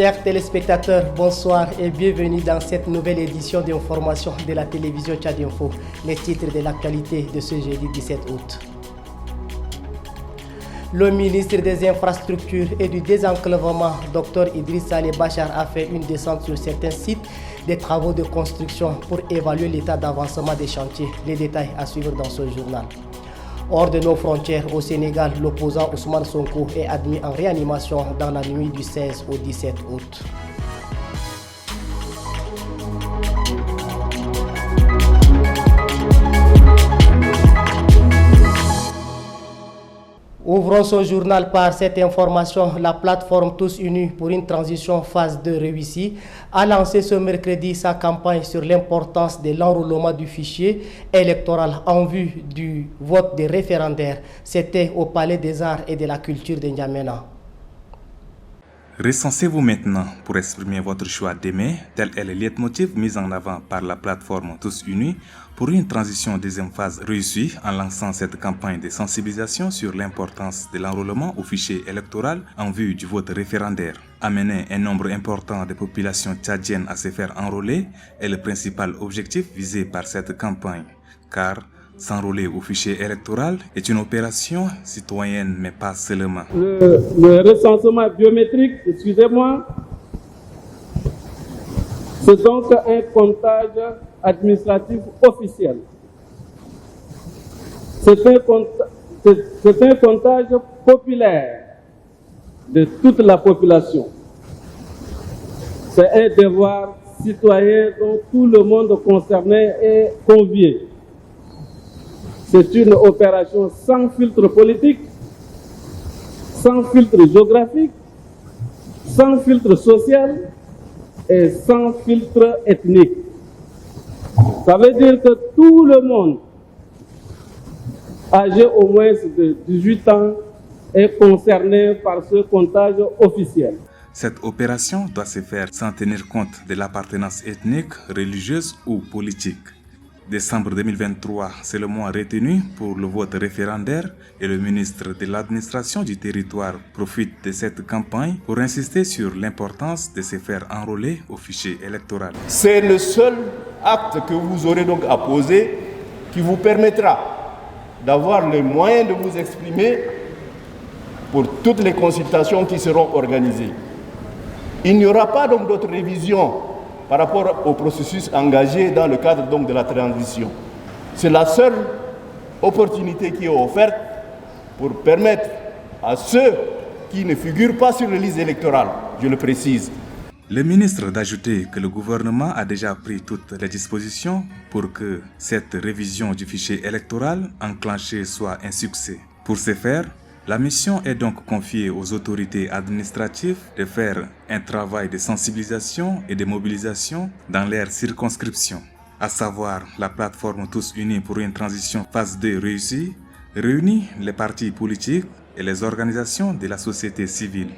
Chers téléspectateurs, bonsoir et bienvenue dans cette nouvelle édition d'information de la télévision Tchad Info. Les titres de l'actualité de ce jeudi 17 août. Le ministre des Infrastructures et du Désenclavement, Dr Idriss Saleh Bachar, a fait une descente sur certains sites des travaux de construction pour évaluer l'état d'avancement des chantiers. Les détails à suivre dans ce journal. Hors de nos frontières, au Sénégal, l'opposant Ousmane Sonko est admis en réanimation dans la nuit du 16 au 17 août. Ouvrons ce journal par cette information. La plateforme Tous Unis pour une transition phase 2 réussie a lancé ce mercredi sa campagne sur l'importance de l'enrôlement du fichier électoral en vue du vote des référendaires. C'était au Palais des Arts et de la Culture de N'Djamena. Recensez-vous maintenant pour exprimer votre choix demain, tel est le leitmotiv mis en avant par la plateforme Tous Unis pour une transition deuxième phase réussie en lançant cette campagne de sensibilisation sur l'importance de l'enrôlement au fichier électoral en vue du vote référendaire. Amener un nombre important de populations tchadiennes à se faire enrôler est le principal objectif visé par cette campagne, car s'enrôler au fichier électoral est une opération citoyenne, mais pas seulement. Le recensement biométrique, excusez-moi, c'est donc un comptage administratif officiel. C'est un comptage populaire de toute la population. C'est un devoir citoyen dont tout le monde concerné est convié. C'est une opération sans filtre politique, sans filtre géographique, sans filtre social et sans filtre ethnique. Ça veut dire que tout le monde âgé au moins de 18 ans est concerné par ce comptage officiel. Cette opération doit se faire sans tenir compte de l'appartenance ethnique, religieuse ou politique. Décembre 2023, c'est le mois retenu pour le vote référendaire et le ministre de l'administration du territoire profite de cette campagne pour insister sur l'importance de se faire enrôler au fichier électoral. C'est le seul acte que vous aurez donc à poser qui vous permettra d'avoir les moyens de vous exprimer pour toutes les consultations qui seront organisées. Il n'y aura pas donc d'autres révisions par rapport au processus engagé dans le cadre donc de la transition. C'est la seule opportunité qui est offerte pour permettre à ceux qui ne figurent pas sur les listes électorales, je le précise. Le ministre d'ajouter que le gouvernement a déjà pris toutes les dispositions pour que cette révision du fichier électoral enclenché soit un succès. Pour ce faire, la mission est donc confiée aux autorités administratives de faire un travail de sensibilisation et de mobilisation dans leurs circonscriptions, à savoir la plateforme Tous Unis pour une transition phase 2 réussie, réunit les partis politiques et les organisations de la société civile.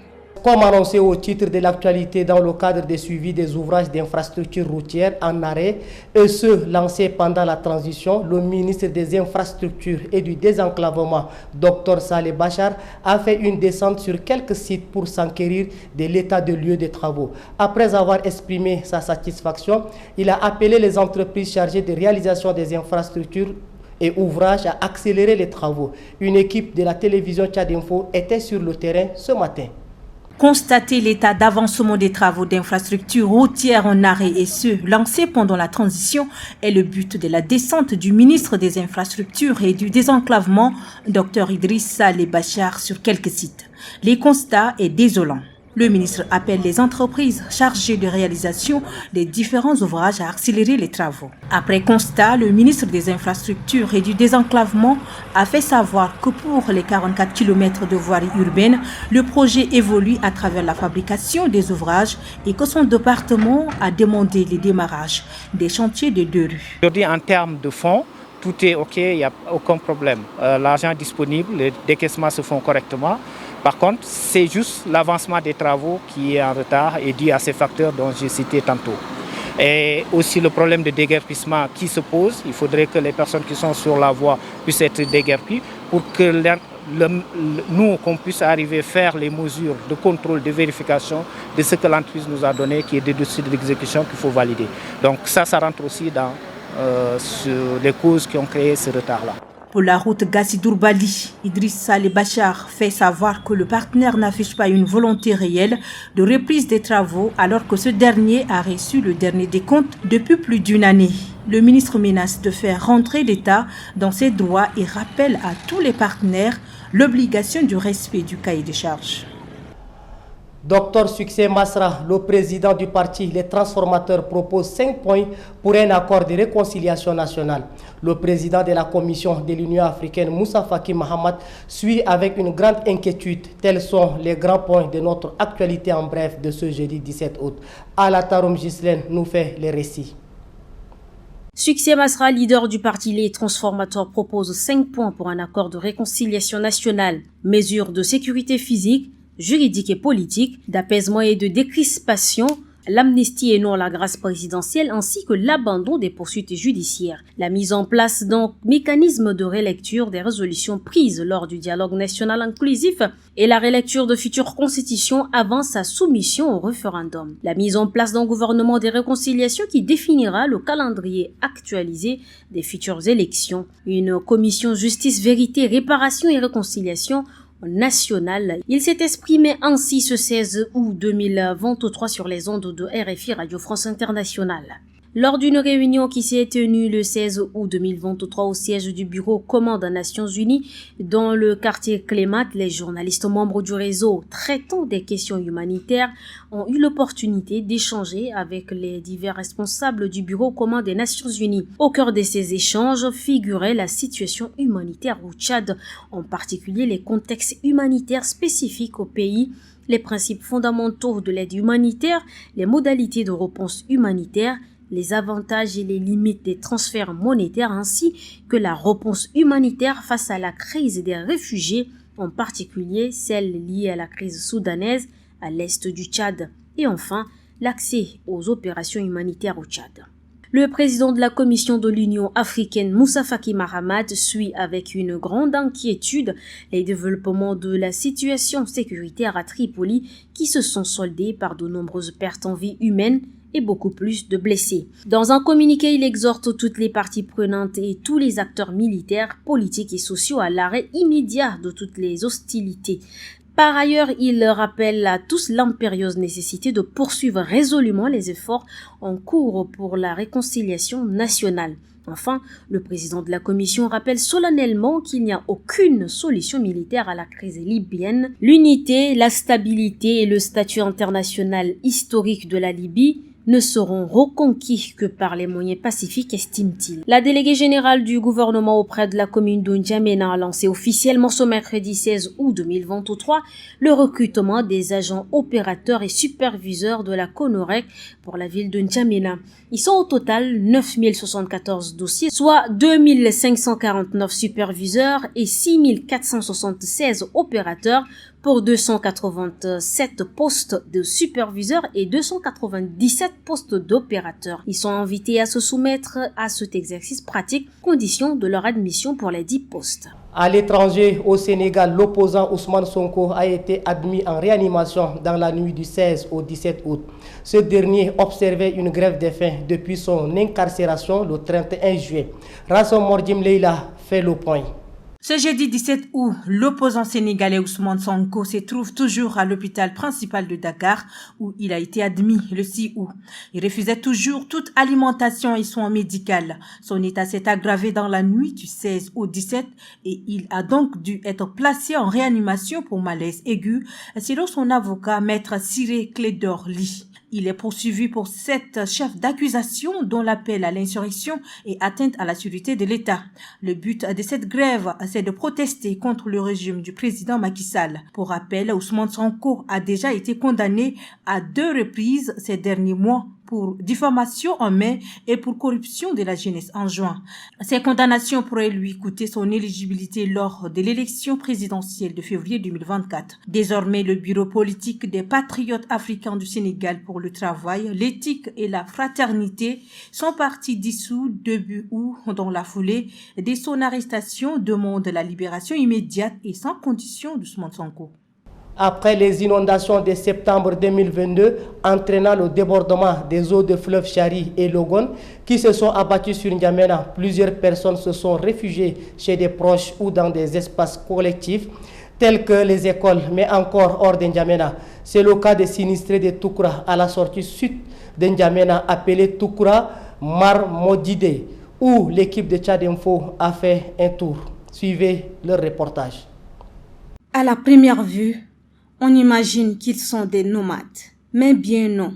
Comme annoncé au titre de l'actualité dans le cadre des suivis des ouvrages d'infrastructures routières en arrêt, et ceux lancés pendant la transition, le ministre des Infrastructures et du Désenclavement, Dr Saleh Bachar, a fait une descente sur quelques sites pour s'enquérir de l'état de lieu des travaux. Après avoir exprimé sa satisfaction, il a appelé les entreprises chargées de réalisation des infrastructures et ouvrages à accélérer les travaux. Une équipe de la télévision Tchad Info était sur le terrain ce matin. Constater l'état d'avancement des travaux d'infrastructures routières en arrêt et ceux lancés pendant la transition est le but de la descente du ministre des Infrastructures et du Désenclavement, Dr Idriss Saleh Bachar, sur quelques sites. Les constats est désolant. Le ministre appelle les entreprises chargées de réalisation des différents ouvrages à accélérer les travaux. Après constat, le ministre des Infrastructures et du Désenclavement a fait savoir que pour les 44 km de voirie urbaine, le projet évolue à travers la fabrication des ouvrages et que son département a demandé le démarrage des chantiers de 2 rues. Aujourd'hui, en termes de fonds, tout est OK, il n'y a aucun problème. L'argent est disponible, les décaissements se font correctement. Par contre, c'est juste l'avancement des travaux qui est en retard et dû à ces facteurs dont j'ai cité tantôt. Et aussi le problème de déguerpissement qui se pose. Il faudrait que les personnes qui sont sur la voie puissent être déguerpies pour que nous, qu'on puisse arriver à faire les mesures de contrôle, de vérification de ce que l'entreprise nous a donné, qui est des dossiers d'exécution qu'il faut valider. Donc ça rentre aussi dans les causes qui ont créé ce retard-là. Pour la route Gassi-Dourbali, Idriss Saleh Bachar fait savoir que le partenaire n'affiche pas une volonté réelle de reprise des travaux alors que ce dernier a reçu le dernier décompte depuis plus d'une année. Le ministre menace de faire rentrer l'État dans ses droits et rappelle à tous les partenaires l'obligation du respect du cahier de charges. Docteur Succès Masra, le président du parti Les Transformateurs, propose 5 points pour un accord de réconciliation nationale. Le président de la commission de l'Union africaine, Moussa Faki Mahamat, suit avec une grande inquiétude. Tels sont les grands points de notre actualité en bref de ce jeudi 17 août. Alataroum Ghislaine nous fait les récits. Succès Masra, leader du parti Les Transformateurs, propose 5 points pour un accord de réconciliation nationale. Mesures de sécurité physique, juridique et politique, d'apaisement et de décrispation, l'amnistie et non la grâce présidentielle ainsi que l'abandon des poursuites judiciaires, la mise en place d'un mécanisme de relecture des résolutions prises lors du dialogue national inclusif et la relecture de futures constitutions avant sa soumission au référendum, la mise en place d'un gouvernement de réconciliation qui définira le calendrier actualisé des futures élections, une commission justice, vérité, réparation et réconciliation national. Il s'est exprimé ainsi ce 16 août 2023 sur les ondes de RFI Radio France Internationale. Lors d'une réunion qui s'est tenue le 16 août 2023 au siège du bureau commun des Nations Unies dans le quartier Clémat, les journalistes membres du réseau traitant des questions humanitaires ont eu l'opportunité d'échanger avec les divers responsables du bureau commun des Nations Unies. Au cœur de ces échanges figurait la situation humanitaire au Tchad, en particulier les contextes humanitaires spécifiques au pays, les principes fondamentaux de l'aide humanitaire, les modalités de réponse humanitaire, les avantages et les limites des transferts monétaires ainsi que la réponse humanitaire face à la crise des réfugiés, en particulier celle liée à la crise soudanaise à l'est du Tchad, et enfin l'accès aux opérations humanitaires au Tchad. Le président de la Commission de l'Union africaine, Moussa Faki Mahamat, suit avec une grande inquiétude les développements de la situation sécuritaire à Tripoli qui se sont soldés par de nombreuses pertes en vie humaine et beaucoup plus de blessés. Dans un communiqué, il exhorte toutes les parties prenantes et tous les acteurs militaires, politiques et sociaux à l'arrêt immédiat de toutes les hostilités. Par ailleurs, il rappelle à tous l'impérieuse nécessité de poursuivre résolument les efforts en cours pour la réconciliation nationale. Enfin, le président de la Commission rappelle solennellement qu'il n'y a aucune solution militaire à la crise libyenne. L'unité, la stabilité et le statut international historique de la Libye ne seront reconquis que par les moyens pacifiques, estime-t-il. La déléguée générale du gouvernement auprès de la commune de N'Djamena a lancé officiellement ce mercredi 16 août 2023 le recrutement des agents opérateurs et superviseurs de la CONOREC pour la ville de N'Djamena. Ils sont au total 9074 dossiers, soit 2549 superviseurs et 6476 opérateurs pour 287 postes de superviseurs et 297 postes d'opérateurs. Ils sont invités à se soumettre à cet exercice pratique, condition de leur admission pour les 10 postes. À l'étranger, au Sénégal, l'opposant Ousmane Sonko a été admis en réanimation dans la nuit du 16 au 17 août. Ce dernier observait une grève de faim depuis son incarcération le 31 juillet. Rassom Mordim Leila fait le point. Ce jeudi 17 août, l'opposant sénégalais Ousmane Sonko se trouve toujours à l'hôpital principal de Dakar où il a été admis le 6 août. Il refusait toujours toute alimentation et soins médicaux. Son état s'est aggravé dans la nuit du 16 au 17 et il a donc dû être placé en réanimation pour malaise aigu, selon son avocat maître Siré Clédor Ly. Il est poursuivi pour 7 chefs d'accusation dont l'appel à l'insurrection et atteinte à la sécurité de l'État. Le but de cette grève, c'est de protester contre le régime du président Macky Sall. Pour rappel, Ousmane Sonko a déjà été condamné à 2 reprises ces derniers mois pour diffamation en mai et pour corruption de la jeunesse en juin. Ces condamnations pourraient lui coûter son éligibilité lors de l'élection présidentielle de février 2024. Désormais, le bureau politique des Patriotes africains du Sénégal pour le travail, l'éthique et la fraternité sont partis dissous début août. Dans la foulée de son arrestation, demande la libération immédiate et sans condition d'Ousmane Sonko. Après les inondations de septembre 2022 entraînant le débordement des eaux de fleuve Chari et Logon qui se sont abattues sur N'Djamena, plusieurs personnes se sont réfugiées chez des proches ou dans des espaces collectifs tels que les écoles, mais encore hors de N'Djamena. C'est le cas des sinistrés de Toukoura à la sortie sud de N'Djamena appelée Toukoura Marmodide, où l'équipe de Tchad Info a fait un tour. Suivez leur reportage. À la première vue, on imagine qu'ils sont des nomades, mais bien non.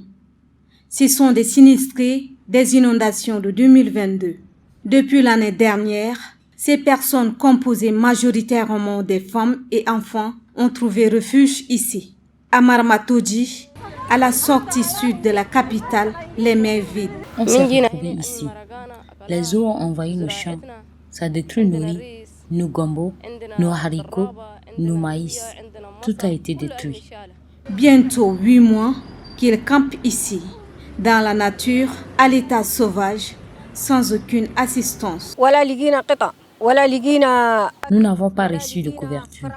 Ce sont des sinistrés des inondations de 2022. Depuis l'année dernière, ces personnes composées majoritairement des femmes et enfants ont trouvé refuge ici. À Marmatodji, à la sortie sud de la capitale, les mains vides. On s'est retrouvés ici. Les eaux ont envahi nos champs. Ça détruit nos riz, nos gombo, nos haricots, nos maïs. Tout a été détruit. Bientôt 8 mois qu'ils campent ici, dans la nature, à l'état sauvage, sans aucune assistance. Nous n'avons pas reçu de couverture,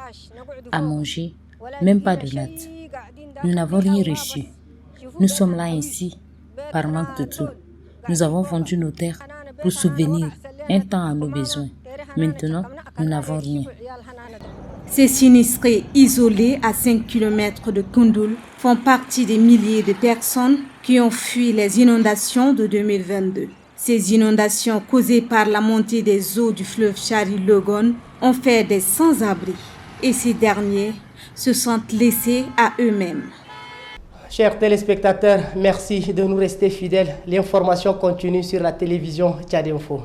à manger, même pas de natte. Nous n'avons rien reçu. Nous sommes là ainsi, par manque de tout. Nous avons vendu nos terres pour subvenir un temps à nos besoins. Maintenant, nous n'avons rien. Ces sinistrés isolés à 5 km de Koundoul font partie des milliers de personnes qui ont fui les inondations de 2022. Ces inondations causées par la montée des eaux du fleuve Chari-Logon ont fait des sans-abri et ces derniers se sentent laissés à eux-mêmes. Chers téléspectateurs, merci de nous rester fidèles. L'information continue sur la télévision Tchad Info.